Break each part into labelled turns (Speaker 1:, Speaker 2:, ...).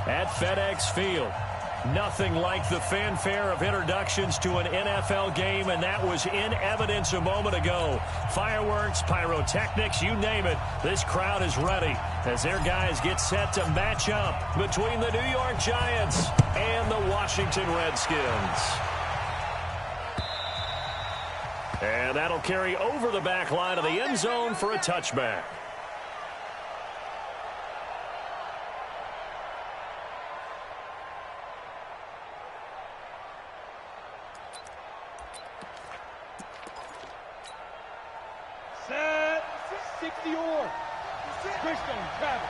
Speaker 1: at FedEx Field. Nothing like the fanfare of introductions to an NFL game, and that was in evidence a moment ago. Fireworks, pyrotechnics, you name it. This crowd is ready as their guys get set to match up between the New York Giants and the Washington Redskins. And that'll carry over the back line of the end zone for a touchback.
Speaker 2: Set 60-or. Christian, travel.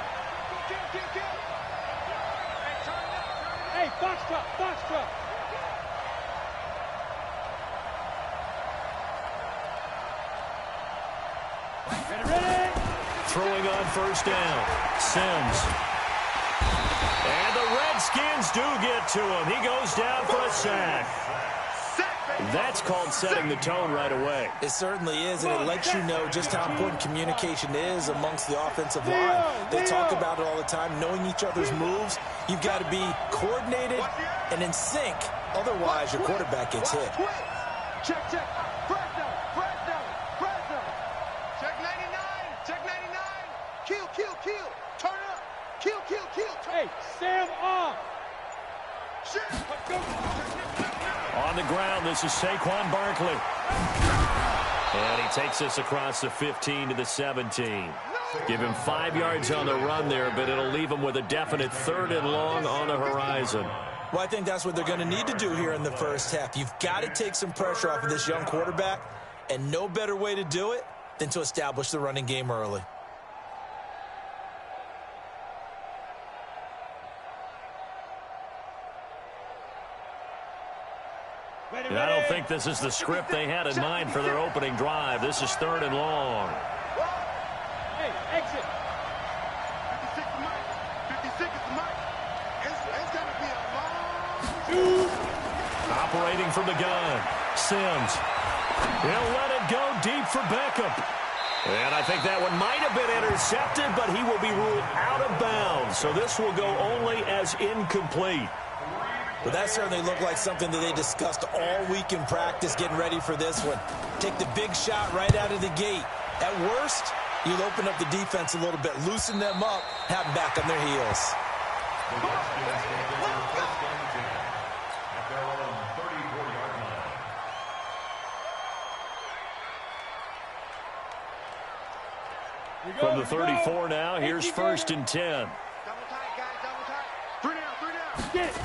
Speaker 2: Hey, Foxtrot. Ready.
Speaker 1: Throwing on first down. Sims. And the Redskins do get to him. He goes down for a sack. That's called setting the tone right away.
Speaker 3: It certainly is, and it lets you know just how important communication is amongst the offensive line. They talk about it all the time, knowing each other's moves. You've got to be coordinated and in sync. Otherwise, your quarterback gets hit.
Speaker 2: Check. Kill. Turn up. Kill. Hey, Sam off.
Speaker 1: On the ground, this is Saquon Barkley. And he takes us across the 15 to the 17. Give him 5 yards on the run there, but it'll leave him with a definite 3rd and long on the horizon.
Speaker 3: Well, I think that's what they're going to need to do here in the first half. You've got to take some pressure off of this young quarterback, and no better way to do it than to establish the running game early.
Speaker 1: And I don't think this is the script they had in mind for their opening drive. This is 3rd and long.
Speaker 2: Hey, exit.
Speaker 4: 56 is the mic. It's going to be a long...
Speaker 1: Operating from the gun. Sims. He'll let it go deep for Beckham. And I think that one might have been intercepted, but he will be ruled out of bounds. So this will go only as incomplete.
Speaker 3: Well, that certainly looked like something that they discussed all week in practice, getting ready for this one. Take the big shot right out of the gate. At worst, you'll open up the defense a little bit, loosen them up, have them back on their heels.
Speaker 1: From the 34 now, here's 1st and 10.
Speaker 4: Double tight, guys, double tight. 3 down.
Speaker 2: Get it.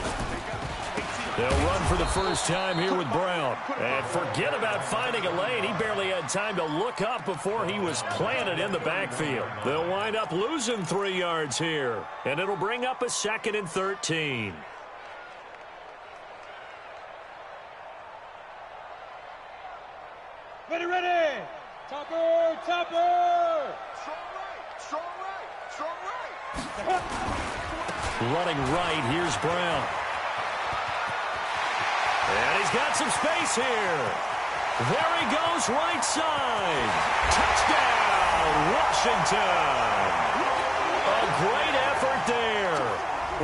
Speaker 1: They'll run for the first time here with Brown. And forget about finding a lane. He barely had time to look up before he was planted in the backfield. They'll wind up losing 3 yards here. And it'll bring up a 2nd and 13.
Speaker 2: Ready. Topper.
Speaker 4: Strong right.
Speaker 1: Running right, here's Brown. And he's got some space here. There he goes, right side. Touchdown, Washington. A great effort there.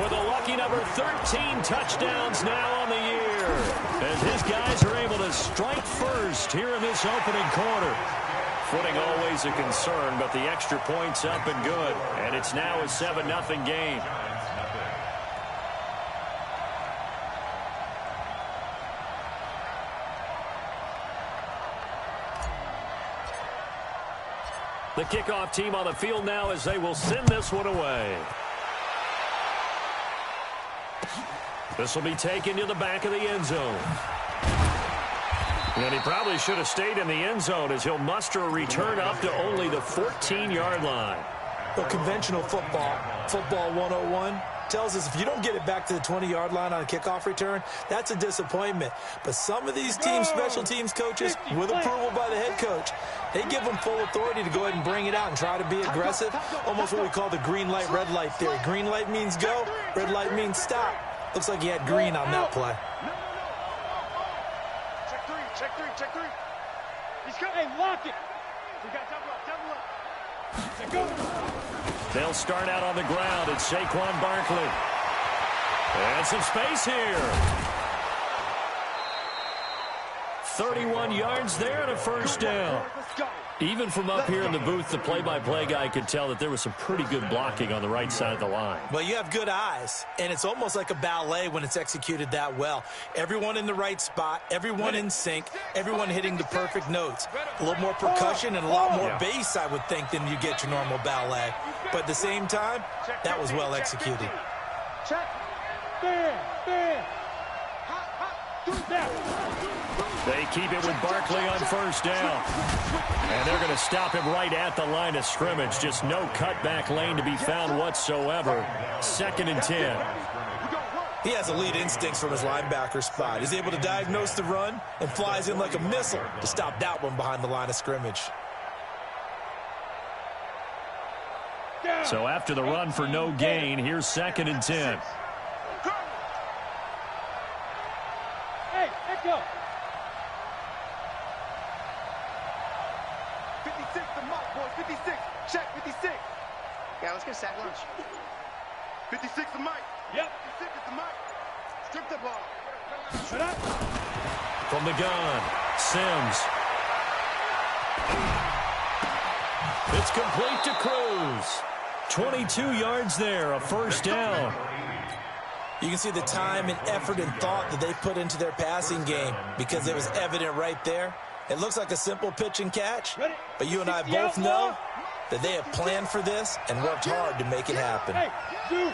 Speaker 1: With a lucky number 13 touchdowns now on the year. As his guys are able to strike first here in this opening quarter. Footing always a concern, but the extra point's up and good. And it's now a 7-0 game. The kickoff team on the field now as they will send this one away. This will be taken to the back of the end zone. And he probably should have stayed in the end zone as he'll muster a return up to only the 14-yard line.
Speaker 3: Well, conventional football 101, tells us if you don't get it back to the 20-yard line on a kickoff return, that's a disappointment. But some of these teams, special teams coaches, with approval by the head coach, they give them full authority to go ahead and bring it out and try to be aggressive, almost what we call the green light, red light theory. Green light means go, red light means stop. Looks like he had green on that play.
Speaker 2: Check three. He's got, hey, lock it. We got double up.
Speaker 1: They'll start out on the ground. It's Saquon Barkley. And some space here. 31 yards there and a first down. Even from up here in the booth, the play-by-play guy could tell that there was some pretty good blocking on the right side of the line.
Speaker 3: Well, you have good eyes, and it's almost like a ballet when it's executed that well. Everyone in the right spot, everyone in sync, everyone hitting the perfect notes. A little more percussion and a lot more bass, I would think, than you get your normal ballet. But at the same time, that was well executed.
Speaker 2: Check. Bam.
Speaker 1: They keep it with Barkley on first down. And they're going to stop him right at the line of scrimmage. Just no cutback lane to be found whatsoever. 2nd and 10.
Speaker 3: He has elite instincts from his linebacker spot. He's able to diagnose the run and flies in like a missile to stop that one behind the line of scrimmage.
Speaker 1: So after the run for no gain, here's 2nd and 10.
Speaker 2: Hey, let's go.
Speaker 4: 56 the mark, boys. 56. Check 56.
Speaker 5: Yeah, let's get sack lunch.
Speaker 4: 56 the mic.
Speaker 2: Yep.
Speaker 4: 56 is the mic. Strip the ball.
Speaker 2: Shut up.
Speaker 1: From the gun, Sims. It's complete to Cruz. 22 yards there, a first down.
Speaker 3: You can see the time and effort and thought that they put into their passing game because it was evident right there. It looks like a simple pitch and catch, but you and I both know that they have planned for this and worked hard to make it happen.
Speaker 2: Hey, dude.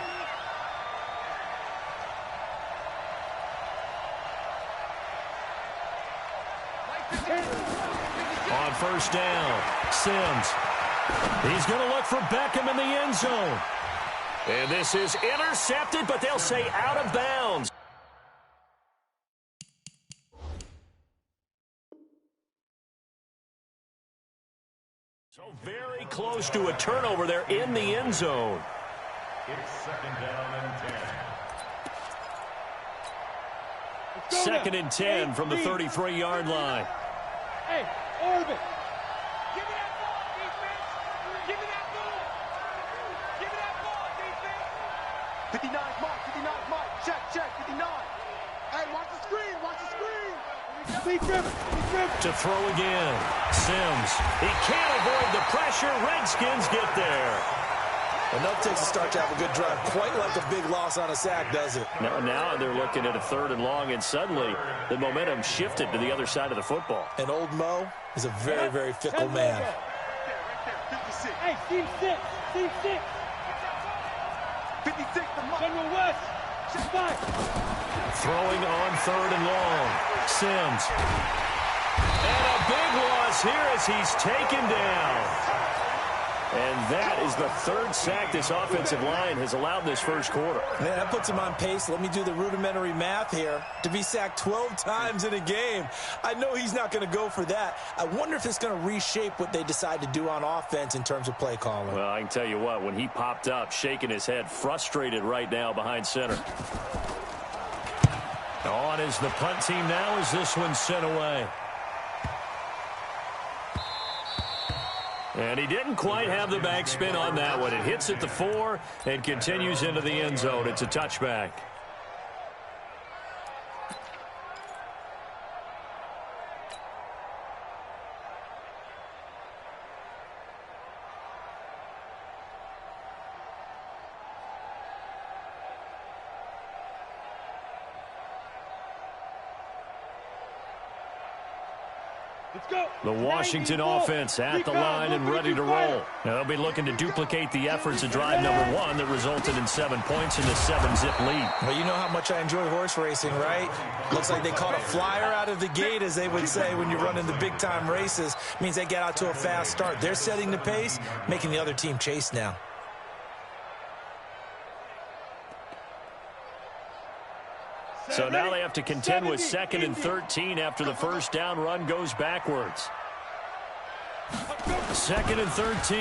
Speaker 1: On first down, Sims. He's going to look for Beckham in the end zone. And this is intercepted, but they'll say out of bounds. So very close to a turnover there in the end zone.
Speaker 6: It's 2nd down and 10.
Speaker 1: 2nd and 10 from the 33-yard line.
Speaker 2: Hey, Orbit.
Speaker 4: Give me that ball, defense. Give me that ball. Give me that ball, defense. 59's mark. 59's mark. Check. 59. Hey, watch the screen. Watch the screen.
Speaker 2: Be driven.
Speaker 1: To throw again. Sims. He can't avoid the pressure. Redskins get there.
Speaker 3: Enough takes a start to have a good drive. Quite like a big loss on a sack, does it?
Speaker 1: Now they're looking at a 3rd and long, and suddenly the momentum shifted to the other side of the football.
Speaker 3: And old Mo is a very, very fickle man.
Speaker 4: Right there. 56.
Speaker 2: Hey, team 6. Team 6.
Speaker 4: 56 the mark.
Speaker 2: General West. Check 5.
Speaker 1: Throwing on 3rd and long. Sims. And a big loss here as he's taken down. And that is the 3rd sack this offensive line has allowed this first quarter.
Speaker 3: Man, that puts him on pace. Let me do the rudimentary math here. To be sacked 12 times in a game. I know he's not going to go for that. I wonder if it's going to reshape what they decide to do on offense in terms of play calling.
Speaker 1: Well, I can tell you what, when he popped up, shaking his head, frustrated right now behind center. On is the punt team now as this one's sent away. And he didn't quite have the backspin on that one. It hits at the 4 and continues into the end zone. It's a touchback. The Washington offense at the line and ready to roll. Now they'll be looking to duplicate the efforts of drive number 1 that resulted in 7 points in the 7-zip lead.
Speaker 3: Well, you know how much I enjoy horse racing, right? Looks like they caught a flyer out of the gate, as they would say when you're running the big-time races. Means they get out to a fast start. They're setting the pace, making the other team chase now.
Speaker 1: So now they have to contend with 2nd and 13 after the first down run goes backwards. 2nd and 13.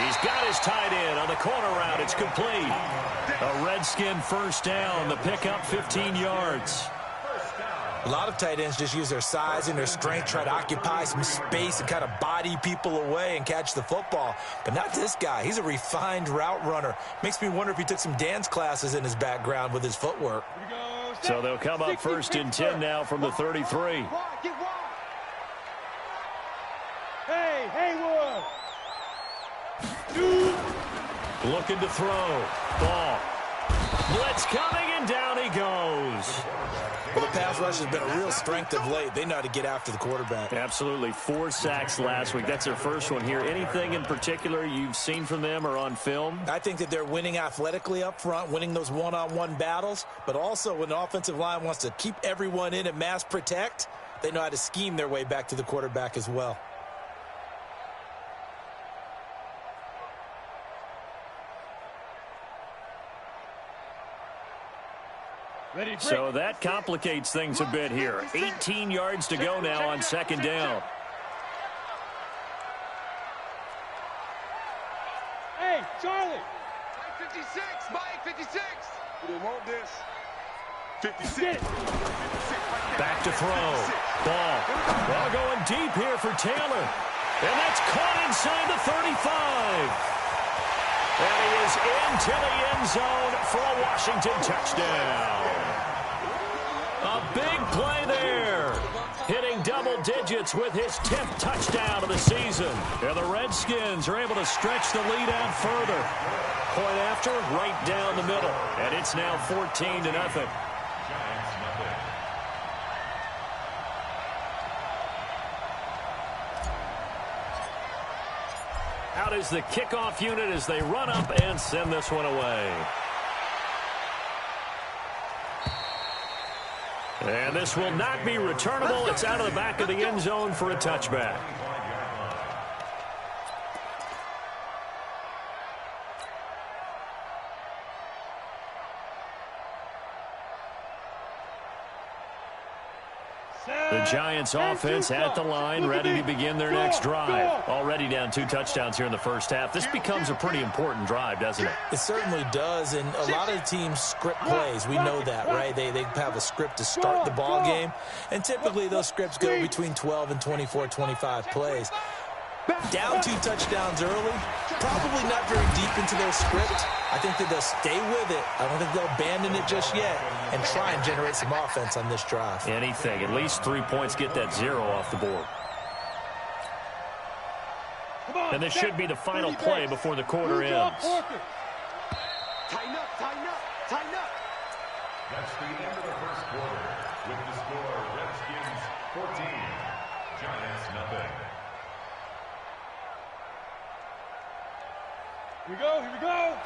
Speaker 1: He's got his tight end on the corner route. It's complete. A Redskin first down. The pickup 15 yards.
Speaker 3: A lot of tight ends just use their size and their strength, try to occupy some space and kind of body people away and catch the football. But not this guy. He's a refined route runner. Makes me wonder if he took some dance classes in his background with his footwork.
Speaker 1: So they'll come up 1st and 10 now from the 33.
Speaker 2: Hey, Haywood!
Speaker 1: Looking to throw. Ball. Blitz coming, and down he goes.
Speaker 3: Well, the pass rush has been a real strength of late. They know how to get after the quarterback.
Speaker 1: Absolutely. 4 sacks last week. That's their first one here. Anything in particular you've seen from them or on film?
Speaker 3: I think that they're winning athletically up front, winning those one-on-one battles, but also when the offensive line wants to keep everyone in and mass protect, they know how to scheme their way back to the quarterback as well.
Speaker 1: So that complicates things a bit here. 18 yards to go now on 2nd down.
Speaker 2: Hey, Charlie!
Speaker 4: Mike 56, Mike 56. We didn't want this. 56.
Speaker 1: Back to throw. Ball. Ball going deep here for Taylor. And that's caught inside the 35. And he is into the end zone for a Washington touchdown. A big play there. Hitting double digits with his 10th touchdown of the season. And the Redskins are able to stretch the lead out further. Point after, right down the middle. And it's now 14-0. Out is the kickoff unit as they run up and send this one away. And this will not be returnable. It's out of the back of the end zone for a touchback. The Giants offense at the line, ready to begin their next drive. Already down 2 touchdowns here in the first half. This becomes a pretty important drive, doesn't it?
Speaker 3: It certainly does, and a lot of teams script plays. We know that, right? They have a script to start the ball game, and typically those scripts go between 12 and 24, 25 plays. Down 2 touchdowns early, probably not very deep into their script. I think that they'll stay with it. I don't think they'll abandon it just yet and try and generate some offense on this drive.
Speaker 1: Anything. At least 3 points, get that 0 off the board. And this should be the final play before the quarter ends.
Speaker 4: Tighten up, tighten up, tighten up.
Speaker 6: That's the end of the first quarter. With the score, Redskins 14, Giants nothing.
Speaker 2: Here we go.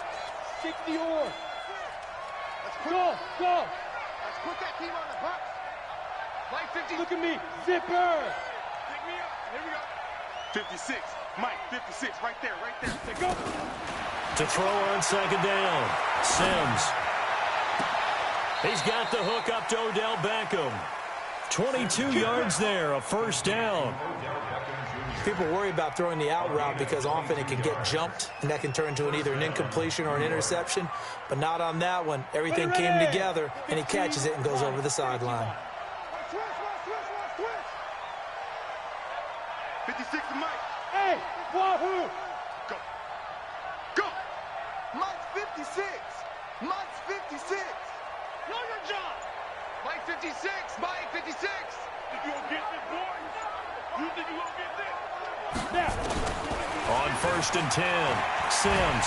Speaker 2: 60 or. Go.
Speaker 4: Let's put that team on the bus. Mike 50.
Speaker 2: Look at me. Zipper.
Speaker 4: Pick me up. Here we go. 56. Mike 56. Right there. Let's go.
Speaker 1: To throw on 2nd down. Sims. He's got the hook up to Odell Beckham. 22 yards there, a 1st down.
Speaker 3: People worry about throwing the out route because often it can get jumped, and that can turn into either an incompletion or an interception, but not on that one. Everything came together, and he catches it and goes over the sideline.
Speaker 4: 56 to Mike.
Speaker 2: Hey, Wahoo!
Speaker 4: Go. Mike's 56. Mike's 56. Know your job. Mike 56. Mike 56. Think you gonna get this, boys? You think you gonna get this?
Speaker 1: On 1st and 10, Sims.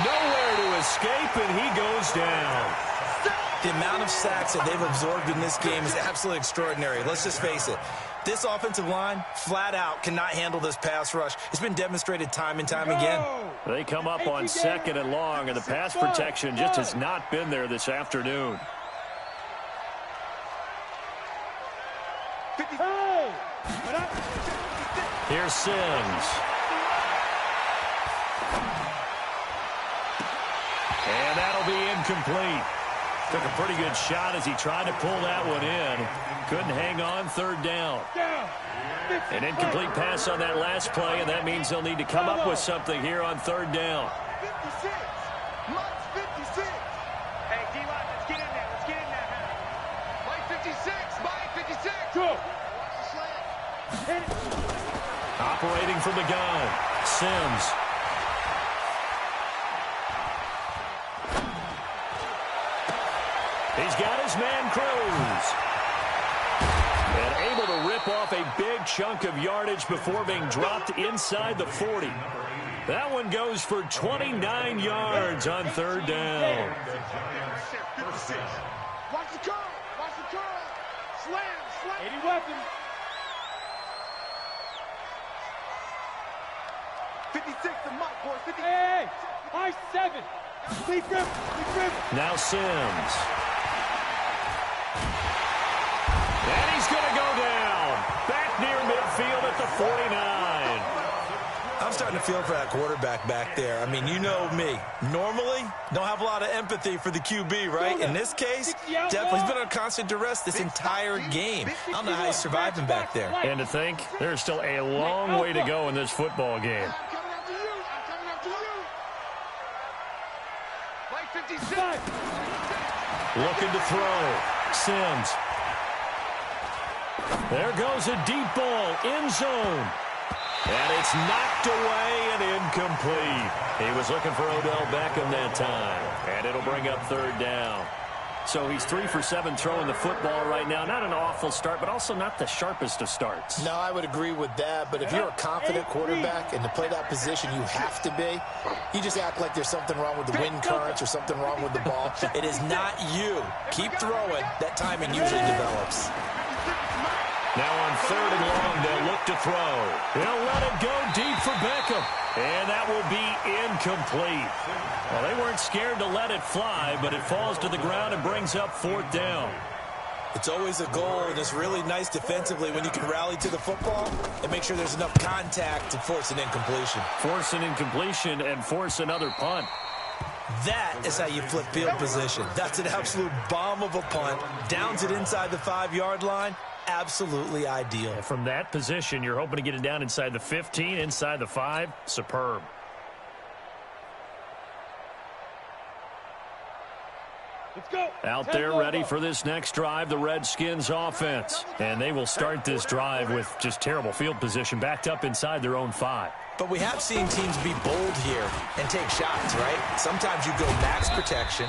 Speaker 1: Nowhere to escape, and he goes down.
Speaker 3: The amount of sacks that they've absorbed in this game is absolutely extraordinary. Let's just face it. This offensive line, flat out, cannot handle this pass rush. It's been demonstrated time and time again.
Speaker 1: They come up on 2nd and long, and the pass protection just has not been there this afternoon. Here's Sims. And that'll be incomplete. Took a pretty good shot as he tried to pull that one in. Couldn't hang on 3rd down. An incomplete pass on that last play, and that means they'll need to come up with something here on 3rd down.
Speaker 4: 56. Mike's 56. Hey, D-line, let's get in there. Mike 56. Mike
Speaker 2: 56. Go.
Speaker 1: Operating from the gun, Sims. He's got his man Cruz. And able to rip off a big chunk of yardage before being dropped inside the 40. That one goes for 29 yards on third down.
Speaker 2: 56. Watch the curl. Watch the curl. Slam. 80 weapons.
Speaker 4: 56 to Mike, boys. 50.
Speaker 2: Hey, high 7. Lee Griffin.
Speaker 1: Now Sims. And he's going to go down. Back near midfield at the 49.
Speaker 3: I'm starting to feel for that quarterback back there. I mean, you know me. Normally, don't have a lot of empathy for the QB, right? In this case, definitely he's been on constant duress this entire game. I don't know how he's surviving back there.
Speaker 1: And to think, there's still a long way to go in this football game.
Speaker 2: I'm coming after you.
Speaker 4: Mike 56.
Speaker 1: Looking to throw. Sims. There goes a deep ball. End zone. And it's knocked away and incomplete. He was looking for Odell Beckham that time. And it'll bring up third down. So he's 3 for 7 throwing the football right now. Not an awful start, but also not the sharpest of starts.
Speaker 3: No, I would agree with that. But if you're a confident quarterback and to play that position you have to be, you just act like there's something wrong with the wind currents or something wrong with the ball. It is not you. Keep throwing. That timing usually develops.
Speaker 1: Now on third and long, they'll look to throw. They'll let it go deep for Beckham. And that will be incomplete. Well, they weren't scared to let it fly, but it falls to the ground and brings up fourth down.
Speaker 3: It's always a goal, and it's really nice defensively when you can rally to the football and make sure there's enough contact to force an incompletion.
Speaker 1: Force an incompletion and force another punt.
Speaker 3: That is how you flip field position. That's an absolute bomb of a punt. Downs it inside the 5-yard line. Absolutely ideal.
Speaker 1: From that position, you're hoping to get it down inside the 15, inside the 5. Superb.
Speaker 2: Let's go.
Speaker 1: Out there ready for this next drive, the Redskins offense. And they will start this drive with just terrible field position, backed up inside their own 5.
Speaker 3: But we have seen teams be bold here and take shots, right? Sometimes you go max protection,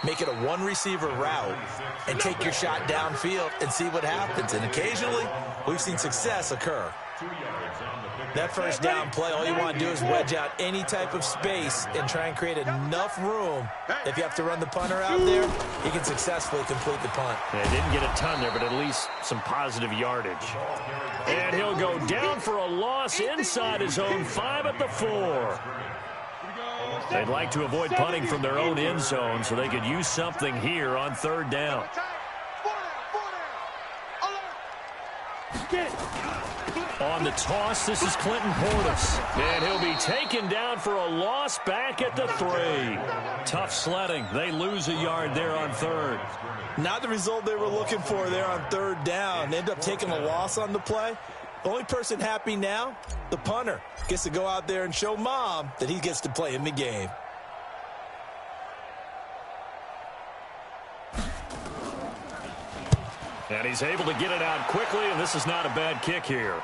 Speaker 3: make it a one-receiver route, and take your shot downfield and see what happens. And occasionally, we've seen success occur. That first down play, all you want to do is wedge out any type of space and try and create enough room. If you have to run the punter out there, he can successfully complete the punt.
Speaker 1: Yeah, didn't get a ton there, but at least some positive yardage. And he'll go down for a loss inside his own 5 at the 4. They'd like to avoid punting from their own end zone so they could use something here on third down. On the toss, this is Clinton Portis. And he'll be taken down for a loss back at the 3. Tough sledding. They lose a yard there on third.
Speaker 3: Not the result they were looking for there on third down. They end up taking a loss on the play. The only person happy now, the punter, gets to go out there and show mom that he gets to play in the game.
Speaker 1: And he's able to get it out quickly, and this is not a bad kick here.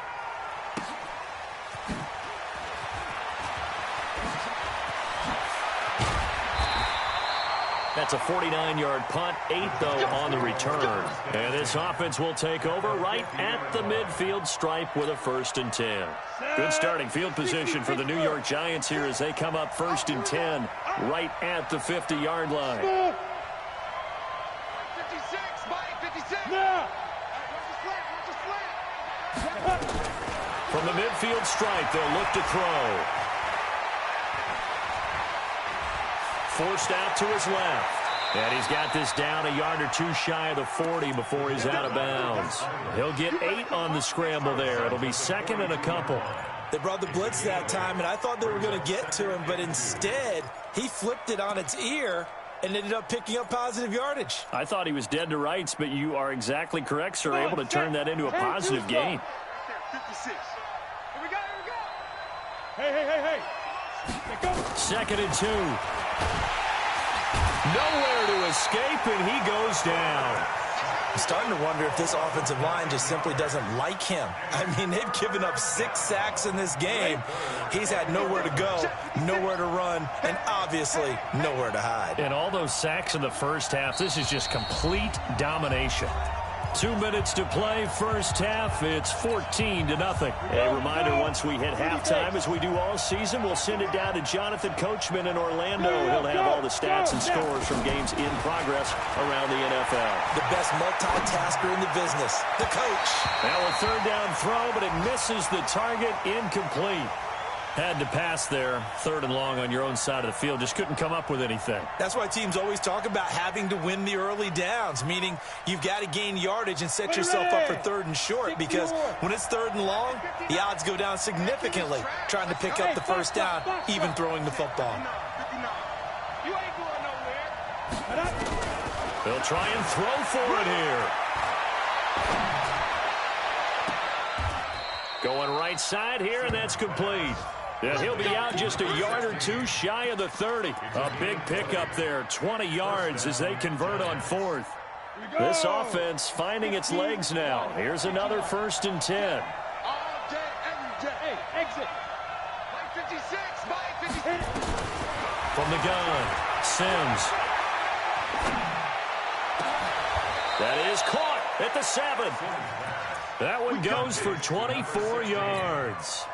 Speaker 1: That's a 49-yard punt, 8, though, on the return. And this offense will take over right at the midfield stripe with a 1st and 10. Good starting field position for the New York Giants here as they come up 1st and 10 right at the 50-yard line.
Speaker 4: 56, Mike 56.
Speaker 1: From the midfield stripe, they'll look to throw. Forced out to his left. And he's got this down a yard or 2 shy of the 40 before he's out of bounds. He'll get 8 on the scramble there. It'll be 2nd and a couple.
Speaker 3: They brought the blitz that time, and I thought they were going to get to him, but instead, he flipped it on its ear and ended up picking up positive yardage.
Speaker 1: I thought he was dead to rights, but you are exactly correct, sir, able to turn that into a positive gain.
Speaker 2: 56. Here we go. Hey.
Speaker 1: 2nd and 2. Nowhere to escape, and he goes down.
Speaker 3: I'm starting to wonder if this offensive line just simply doesn't like him. I mean, they've given up 6 sacks in this game. He's had nowhere to go, nowhere to run, and obviously nowhere to hide.
Speaker 1: And all those sacks in the first half, this is just complete domination. 2 minutes to play, first half. It's 14-0. A reminder, once we hit halftime, as we do all season, we'll send it down to Jonathan Coachman in Orlando. He'll have all the stats and scores from games in progress around the NFL.
Speaker 3: The best multitasker in the business, the coach.
Speaker 1: Now a third down throw, but it misses the target, incomplete. Had to pass there, 3rd and long on your own side of the field. Just couldn't come up with anything.
Speaker 3: That's why teams always talk about having to win the early downs, meaning you've got to gain yardage and set yourself up for 3rd and short, because when it's 3rd and long, the odds go down significantly trying to pick up the first down, even throwing the football.
Speaker 1: They'll try and throw for it here. Going right side here, and that's complete. Yeah, he'll be out just a yard or 2 shy of the 30. A big pickup there, 20 yards as they convert on 4th. This offense finding its legs now. Here's another 1st and 10.
Speaker 2: All day, every day. Hey, exit. By 56, by 56.
Speaker 1: From the gun, Sims. That is caught at the 7. That one goes for 24 yards.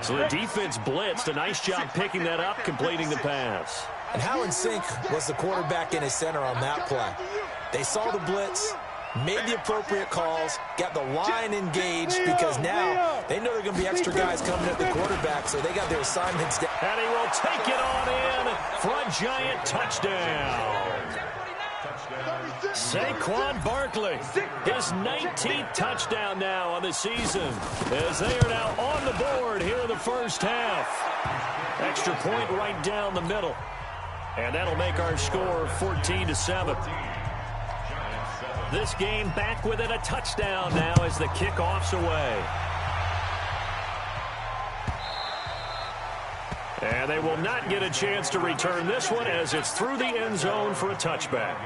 Speaker 1: So the defense blitzed. A nice job picking that up, completing the pass.
Speaker 3: And how in sync was the quarterback and his center on that play? They saw the blitz, made the appropriate calls, got the line engaged, because now they know there are going to be extra guys coming at the quarterback, so they got their assignments down.
Speaker 1: And he will take it on in for a giant touchdown. Saquon Barkley, his 19th touchdown now on the season, as they are now on the board here in the first half. Extra point right down the middle. And that'll make our score 14-7. This game back within a touchdown now as the kickoff's away. And they will not get a chance to return this one as it's through the end zone for a touchback.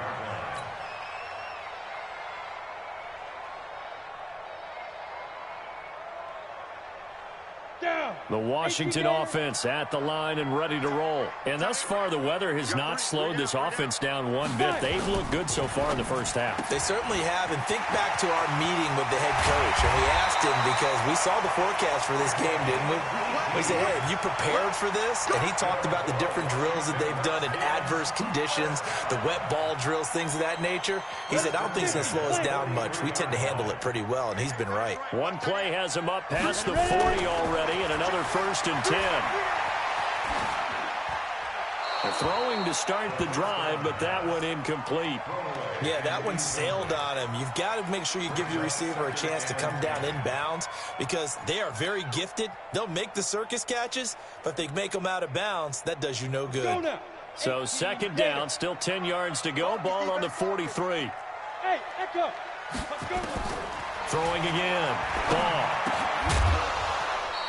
Speaker 1: The Washington offense at the line and ready to roll. And thus far, the weather has not slowed this offense down one bit. They've looked good so far in the first half.
Speaker 3: They certainly have. And think back to our meeting with the head coach. And we asked him, because we saw the forecast for this game, didn't we? We said, hey, have you prepared for this? And he talked about the different drills that they've done in adverse conditions, the wet ball drills, things of that nature. He said, I don't think it's going to slow us down much. We tend to handle it pretty well, and he's been right.
Speaker 1: One play has him up past the 40 already, and another 1st and 10. They're throwing to start the drive, but that one incomplete.
Speaker 3: Yeah, that one sailed on him. You've got to make sure you give your receiver a chance to come down inbounds, because they are very gifted. They'll make the circus catches, but they make them out of bounds. That does you no good.
Speaker 1: So 2nd down, still 10 yards to go. Ball on the 43.
Speaker 2: Hey, echo. Let's go.
Speaker 1: Throwing again. Ball.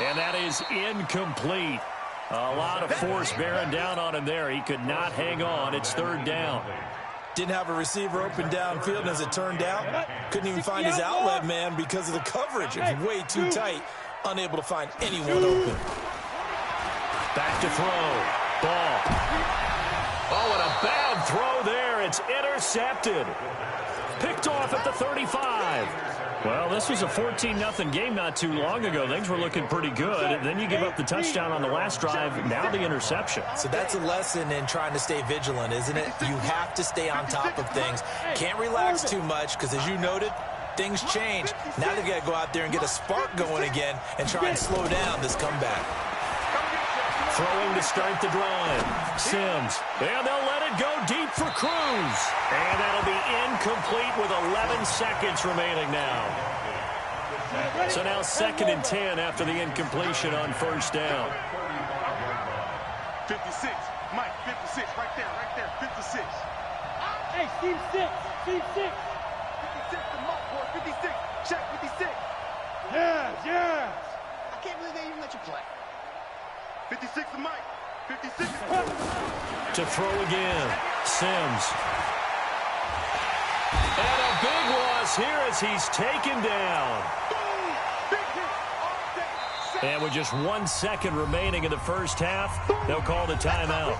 Speaker 1: And that is incomplete. A lot of force bearing down on him there. He could not hang on. It's 3rd down.
Speaker 3: Didn't have a receiver open downfield, and as it turned out, couldn't even find his outlet man because of the coverage. It was way too tight, unable to find anyone open.
Speaker 1: Back to throw. Ball. Oh, and a bad throw there. It's intercepted. Picked off at the 35. Well, this was a 14-0 game not too long ago. Things were looking pretty good. And then you give up the touchdown on the last drive. Now the interception.
Speaker 3: So that's a lesson in trying to stay vigilant, isn't it? You have to stay on top of things. Can't relax too much, because as you noted, things change. Now they've got to go out there and get a spark going again and try and slow down this comeback.
Speaker 1: Throwing to start the drive. Sims. And they'll let it go deep for Cruz. And that'll be incomplete with 11 seconds remaining now. So now 2nd and 10 after the incompletion on 1st down.
Speaker 2: 56. Mike, 56. Right there, 56. Hey, Steve 6. Steve 6. 56 to Mike, boy. 56. Check, 56. Yes.
Speaker 5: I can't believe they even let you play.
Speaker 2: 56 to Mike. 56.
Speaker 1: To throw again. Sims. this here as he's taken down. And with just 1 second remaining in the first half, they'll call the timeout.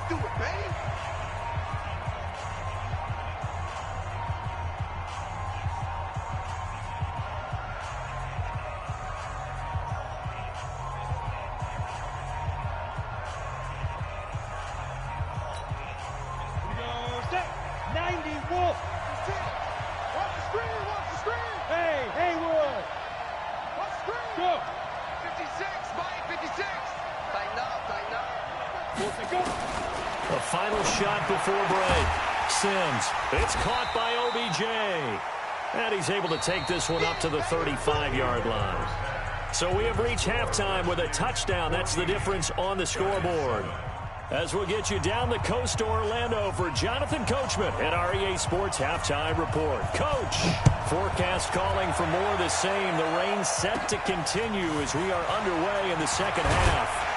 Speaker 2: The
Speaker 1: final shot before break. Sims. It's caught by OBJ. And he's able to take this one up to the 35-yard line. So we have reached halftime with a touchdown. That's the difference on the scoreboard. As we'll get you down the coast to Orlando for Jonathan Coachman at our EA Sports Halftime Report. Coach, forecast calling for more of the same. The rain set to continue as we are underway in the second half.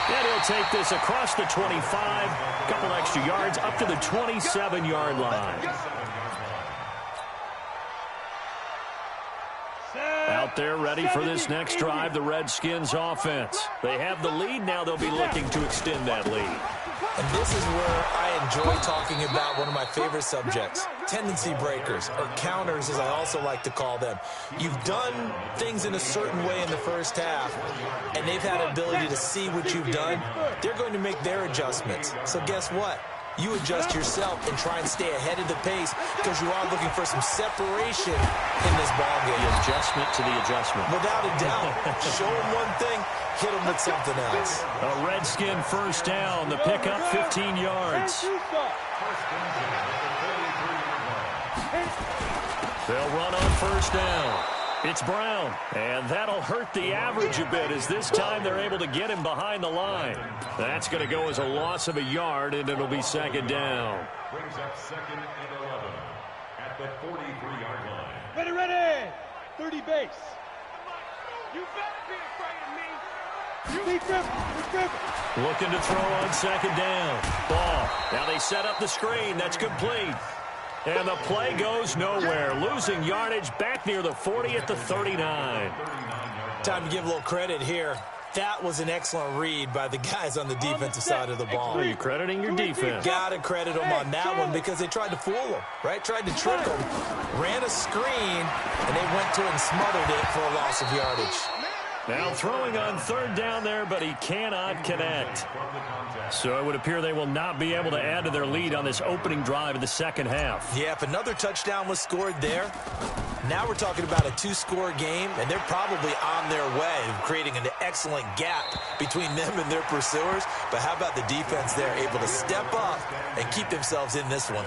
Speaker 1: And he'll take this across the 25, a couple extra yards, up to the 27-yard line. Out there ready for this next drive, the Redskins offense. They have the lead. Now they'll be looking to extend that lead.
Speaker 3: And this is where I enjoy talking about one of my favorite subjects, tendency breakers, or counters as I also like to call them. You've done things in a certain way in the first half, and they've had an ability to see what you've done. They're going to make their adjustments. So guess what? You adjust yourself and try and stay ahead of the pace because you are looking for some separation in this ballgame.
Speaker 1: The adjustment to the adjustment.
Speaker 3: Without a doubt. Show them one thing, hit them with something else.
Speaker 1: A Redskin first down. The pickup 15 yards. They'll run on first down. It's Brown, and that'll hurt the average a bit as this time they're able to get him behind the line. That's going to go as a loss of a yard, and it'll be second down.
Speaker 6: Brings up second and 11 at the 43-yard line.
Speaker 2: Ready. 30 base. You better be afraid of me.
Speaker 1: Looking to throw on second down. Ball. Now they set up the screen. That's complete. And the play goes nowhere. Losing yardage back near the 40 at the 39.
Speaker 3: Time to give a little credit here. That was an excellent read by the guys on the defensive side of the ball.
Speaker 1: Are you crediting your defense?
Speaker 3: Got to credit them on that one because they tried to fool them, right? Tried to trick them, ran a screen, and they went to it and smothered it for a loss of yardage.
Speaker 1: Now throwing on third down there, but he cannot connect. So it would appear they will not be able to add to their lead on this opening drive of the second half.
Speaker 3: Yeah, if another touchdown was scored there, now we're talking about a two-score game, and they're probably on their way of creating an excellent gap between them and their pursuers. But how about the defense there, able to step up and keep themselves in this one?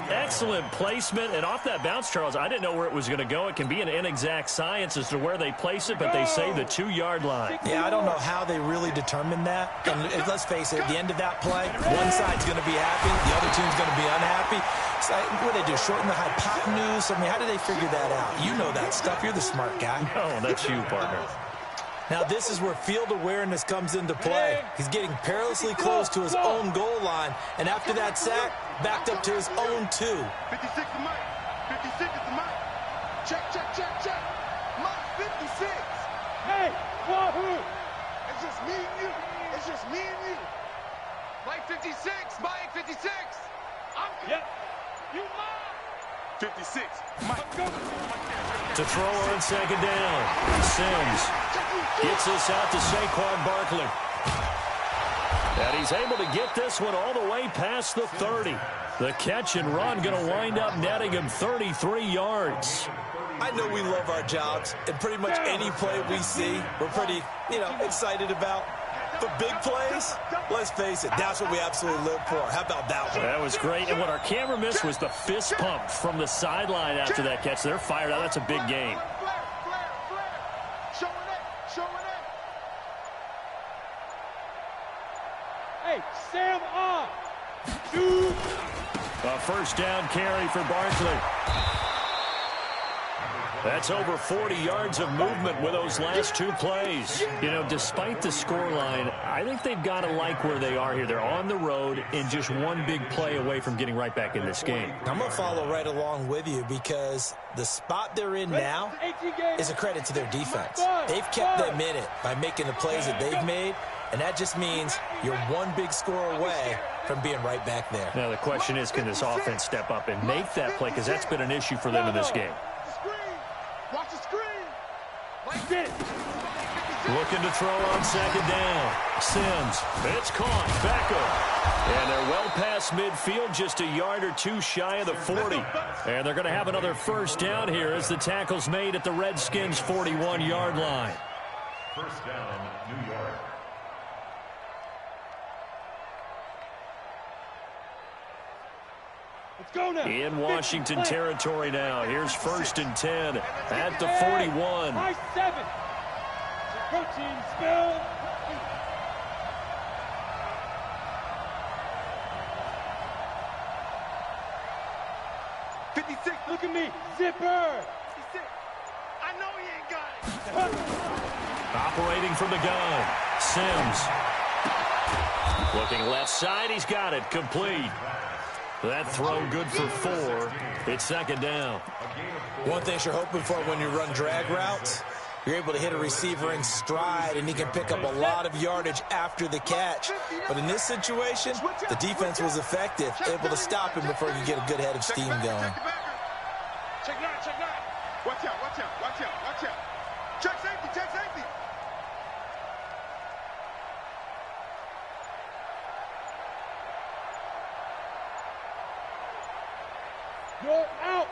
Speaker 1: Excellent placement, and off that bounce, Charles, I didn't know where it was going to go. It can be an inexact science as to where they place it, but they say the 2-yard line.
Speaker 3: Yeah, I don't know how they really determined that. And let's face it, at the end of that play, one side's going to be happy, the other team's going to be unhappy. So what do they do, shorten the hypotenuse? I mean, how do they figure that out? You know that stuff. You're the smart guy.
Speaker 1: No, that's you, partner.
Speaker 3: Now, this is where field awareness comes into play. He's getting perilously close to his own goal line, and after that sack, backed up to his own 2.
Speaker 2: 56 to Mike. 56 is to Mike. Check. Mike, 56. Hey, wahoo. It's just me and you. Mike, 56. Mike, 56. Yep. You Mike. 56. Mike, go.
Speaker 1: To throw on second down. Sims gets this out to Saquon Barkley. And he's able to get this one all the way past the 30. The catch and run going to wind up netting him 33 yards.
Speaker 3: I know we love our jobs, and pretty much any play we see, we're pretty, excited about. But big plays, let's face it, that's what we absolutely live for. How about that one?
Speaker 1: That was great. And what our camera missed was the fist pump from the sideline after that catch. They're fired out. That's a big game.
Speaker 2: Hey, Sam off.
Speaker 1: A first down carry for Barkley. That's over 40 yards of movement with those last two plays.
Speaker 7: You know, despite the scoreline, I think they've got to like where they are here. They're on the road and just one big play away from getting right back in this game.
Speaker 3: I'm going to follow right along with you because the spot they're in now is a credit to their defense. They've kept them in it by making the plays that they've made, and that just means you're one big score away from being right back there.
Speaker 7: Now, the question is, can this offense step up and make that play? Because that's been an issue for them in this game.
Speaker 2: Watch the screen.
Speaker 1: Looking to throw on second down. Sims. It's caught. Beckham. And they're well past midfield, just a yard or two shy of the 40. And they're going to have another first down here as the tackle's made at the Redskins' 41-yard line.
Speaker 6: First down, New York.
Speaker 1: In Washington territory now. Here's 1st and 10 at the 41.
Speaker 4: High 7. Protein spill. Look at me. Zipper.
Speaker 2: 56. I know he ain't got it.
Speaker 1: Operating from the gun. Sims. Looking left side. He's got it. Complete. That throw good for 4. It's second down.
Speaker 3: One thing you're hoping for when you run drag routes, you're able to hit a receiver in stride, and he can pick up a lot of yardage after the catch. But in this situation, the defense was effective, able to stop him before he could get a good head of steam going.
Speaker 2: Check 9, check 9. Watch out, watch out, watch out, watch out. Check safety, check safety.
Speaker 4: You're out.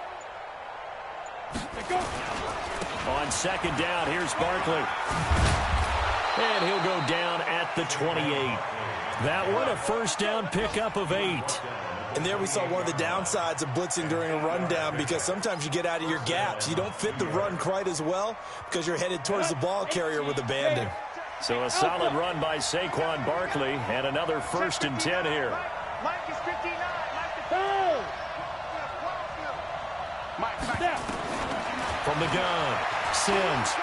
Speaker 4: Go.
Speaker 1: On second down, here's Barkley. And he'll go down at the 28. That one, a first down pickup of 8.
Speaker 3: And there we saw one of the downsides of blitzing during a rundown, because sometimes you get out of your gaps. You don't fit the run quite as well because you're headed towards the ball carrier with abandon.
Speaker 1: So a solid run by Saquon Barkley, and another 1st and 10 here.
Speaker 2: Mike is 59. Mike.
Speaker 1: From the gun, Sims.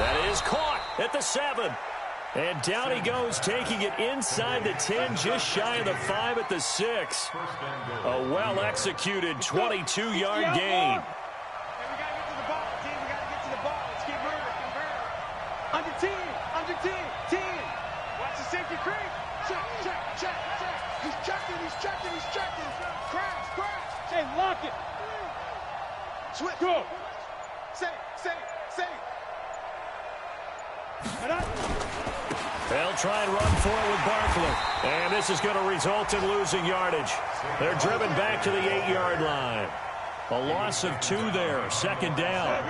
Speaker 1: That is caught at the 7. And down he goes, taking it inside the 10, just shy of the 5 at the 6. A well-executed 22-yard gain.
Speaker 2: We got to get to the ball, team. We got to get to the ball. Let's get murdered. Under 10. Watch the safety creep. Check. He's checking. Crash.
Speaker 4: Hey, lock it.
Speaker 2: Switch.
Speaker 4: Go.
Speaker 2: Safe.
Speaker 1: They'll try and run for it with Barkley. And this is going to result in losing yardage. They're driven back to the 8-yard line. A loss of 2 there. Second down.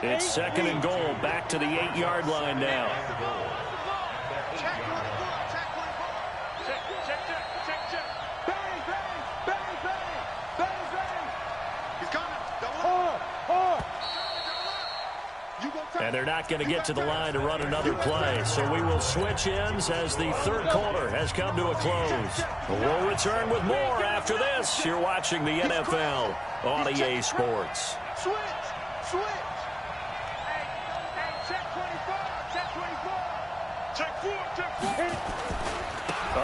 Speaker 1: It's second and goal. Back to the 8-yard line now.
Speaker 2: Check. Bang. He's coming. Double up.
Speaker 1: And they're not going to get to the line to run another play. So we will switch ends as the third quarter has come to a close. We'll return with more after this. You're watching the NFL on EA Sports.
Speaker 2: Switch. Hey, check 24. Check 4.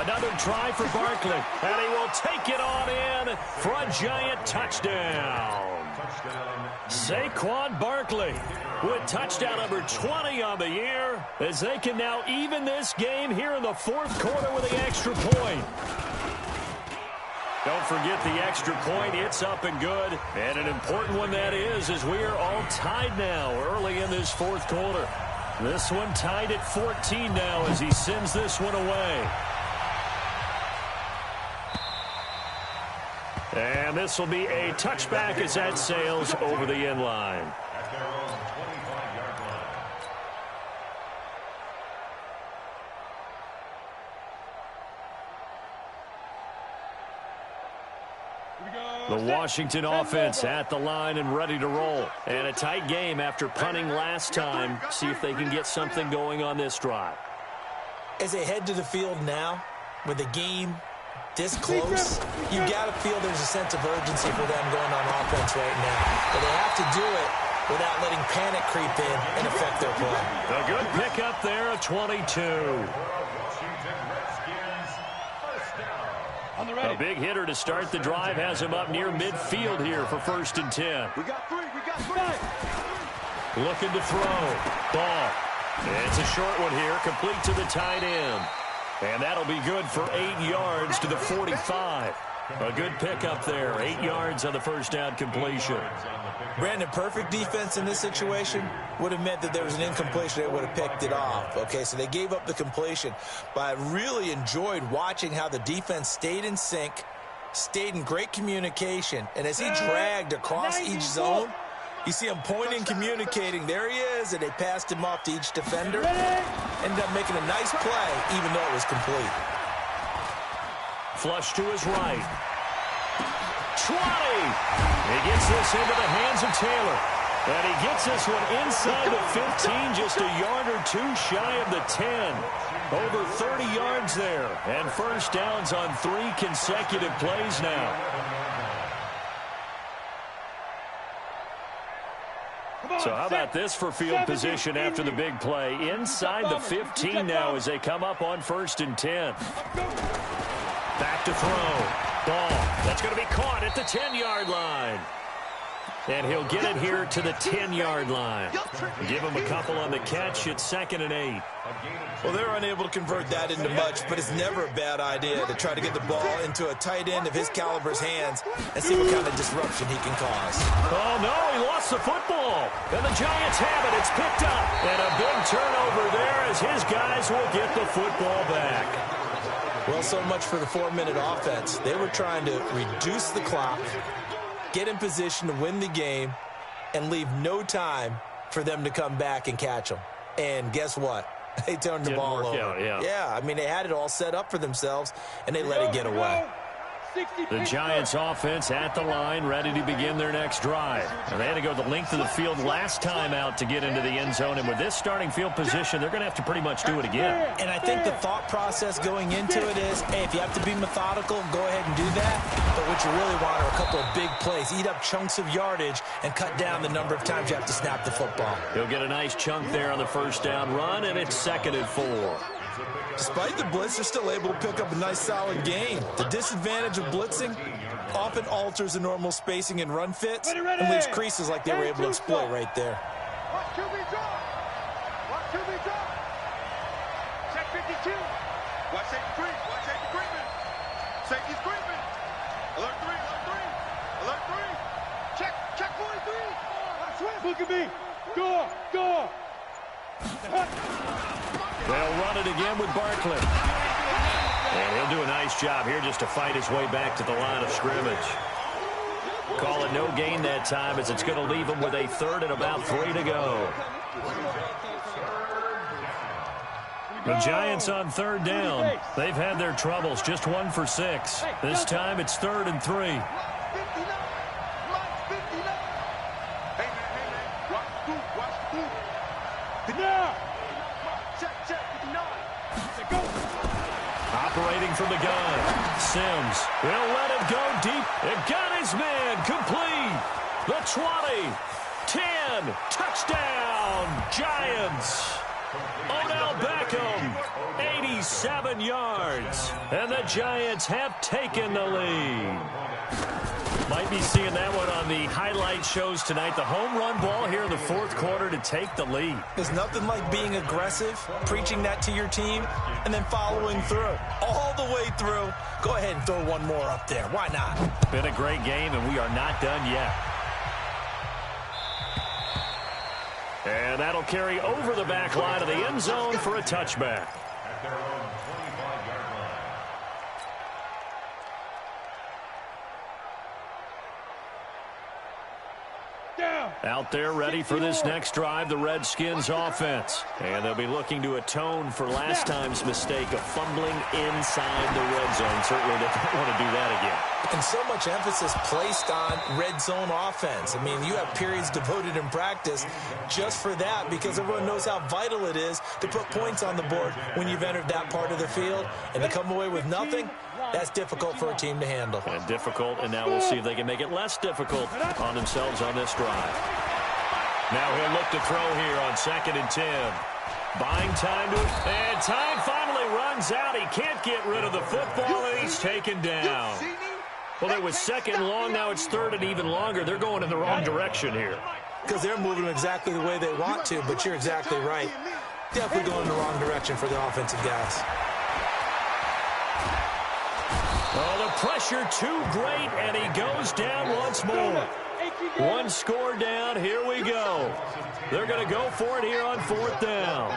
Speaker 1: Another try for Barkley. And he will take it on in for a giant touchdown. Saquon Barkley with touchdown number 20 on the year, as they can now even this game here in the fourth quarter with the extra point. Don't forget the extra point. It's up and good. And an important one that is, as we are all tied now early in this fourth quarter. This one tied at 14 now as he sends this one away. And this will be a touchback as that sails over the end line.
Speaker 6: At their own 25-yard line.
Speaker 1: The Washington offense at the line and ready to roll. And a tight game after punting last time. See if they can get something going on this drive.
Speaker 3: As they head to the field now, with the game this close, you got to feel there's a sense of urgency for them going on offense right now. But they have to do it without letting panic creep in and affect their play.
Speaker 1: A good pickup there, a 22. A big hitter to start the drive has him up near midfield here for 1st and 10.
Speaker 2: We got three.
Speaker 1: Looking to throw. Ball. It's a short one here, complete to the tight end. And that'll be good for 8 yards to the 45. A good pickup there, 8 yards on the first down completion.
Speaker 3: Brandon, perfect defense in this situation would have meant that there was an incompletion. They would have picked it off. Okay, so they gave up the completion. But I really enjoyed watching how the defense stayed in sync, stayed in great communication. And as he dragged across each zone, you see him pointing, communicating. There he is, and they passed him off to each defender. Ended up making a nice play, even though it was complete.
Speaker 1: Flush to his right. 20. He gets this into the hands of Taylor. And he gets this one inside the 15, just a yard or two shy of the 10. Over 30 yards there. And first downs on 3 consecutive plays now. So how about this for field position after the big play? Inside the 15 now as they come up on 1st and 10. Back to throw. Ball. That's going to be caught at the 10-yard line. And he'll get it here to the 10-yard line. Give him a couple on the catch. It's 2nd and 8.
Speaker 3: Well, they're unable to convert that into much, but it's never a bad idea to try to get the ball into a tight end of his caliber's hands and see what kind of disruption he can cause.
Speaker 1: Oh, no, he lost the football. And the Giants have it. It's picked up. And a big turnover there as his guys will get the football back.
Speaker 3: Well, so much for the 4-minute offense. They were trying to reduce the clock, get in position to win the game, and leave no time for them to come back and catch them. And guess what? They turned the ball over. Yeah, I mean, they had it all set up for themselves, and they let it get away.
Speaker 1: The Giants offense at the line, ready to begin their next drive. And they had to go the length of the field last time out to get into the end zone. And with this starting field position, they're going to have to pretty much do it again.
Speaker 3: And I think the thought process going into it is, hey, if you have to be methodical, go ahead and do that. But what you really want are a couple of big plays. Eat up chunks of yardage and cut down the number of times you have to snap the football.
Speaker 1: He'll get a nice chunk there on the first down run, and it's 2nd and 4.
Speaker 3: Despite the blitz, they're still able to pick up a nice, solid gain. The disadvantage of blitzing often alters the normal spacing and run fits and leaves creases like they were able to exploit right there.
Speaker 2: Watch QB drop. Watch QB drop. Check 52. Watch safety creep. Watch safety creeping. Safety's creeping. Alert 3. Alert 3. Check 43. Watch Swift. Look at me. Go.
Speaker 1: They'll run it again with Barkley. And he'll do a nice job here just to fight his way back to the line of scrimmage. Call it no gain that time as it's going to leave him with a 3rd and about 3 to go. The Giants on 3rd down. They've had their troubles, just 1 for 6. This time it's 3rd and 3. Operating from the gun. Sims will let it go deep. It got his man complete. The 20, 10, touchdown, Giants. Odell Beckham, 87 yards. And the Giants have taken the lead. Might be seeing that one on the highlight shows tonight. The home run ball here in the 4th quarter to take the lead.
Speaker 3: There's nothing like being aggressive, preaching that to your team, and then following through. All the way through. Go ahead and throw one more up there. Why not?
Speaker 1: Been a great game, and we are not done yet. And that'll carry over the back line of the end zone for a touchback.
Speaker 7: Out there ready for this next drive, the Redskins offense. And they'll be looking to atone for last time's mistake of fumbling inside the red zone. Certainly they don't want to do that again.
Speaker 3: And so much emphasis placed on red zone offense. I mean, you have periods devoted in practice just for that because everyone knows how vital it is to put points on the board when you've entered that part of the field. And to come away with nothing, that's difficult for a team to handle.
Speaker 7: And difficult, and now we'll see if they can make it less difficult on themselves on this drive. Now he'll look to throw here on 2nd and 10. Buying time and time finally runs out. He can't get rid of the football, and he's taken down. Well, it was 2nd and long. Now it's 3rd and even longer. They're going in the wrong direction here.
Speaker 3: Because they're moving exactly the way they want to, but you're exactly right. Definitely going in the wrong direction for the offensive guys.
Speaker 7: Oh, the pressure too great, and he goes down once more. One score down. Here we go. They're going to go for it here on 4th down.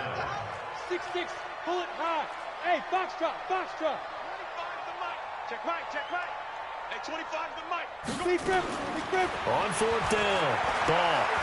Speaker 4: 6-6, pull it high. Hey, box drop, box drop. 25 the mic. Check mic, check mic. Hey, 25 the mic.
Speaker 7: On 4th down. Ball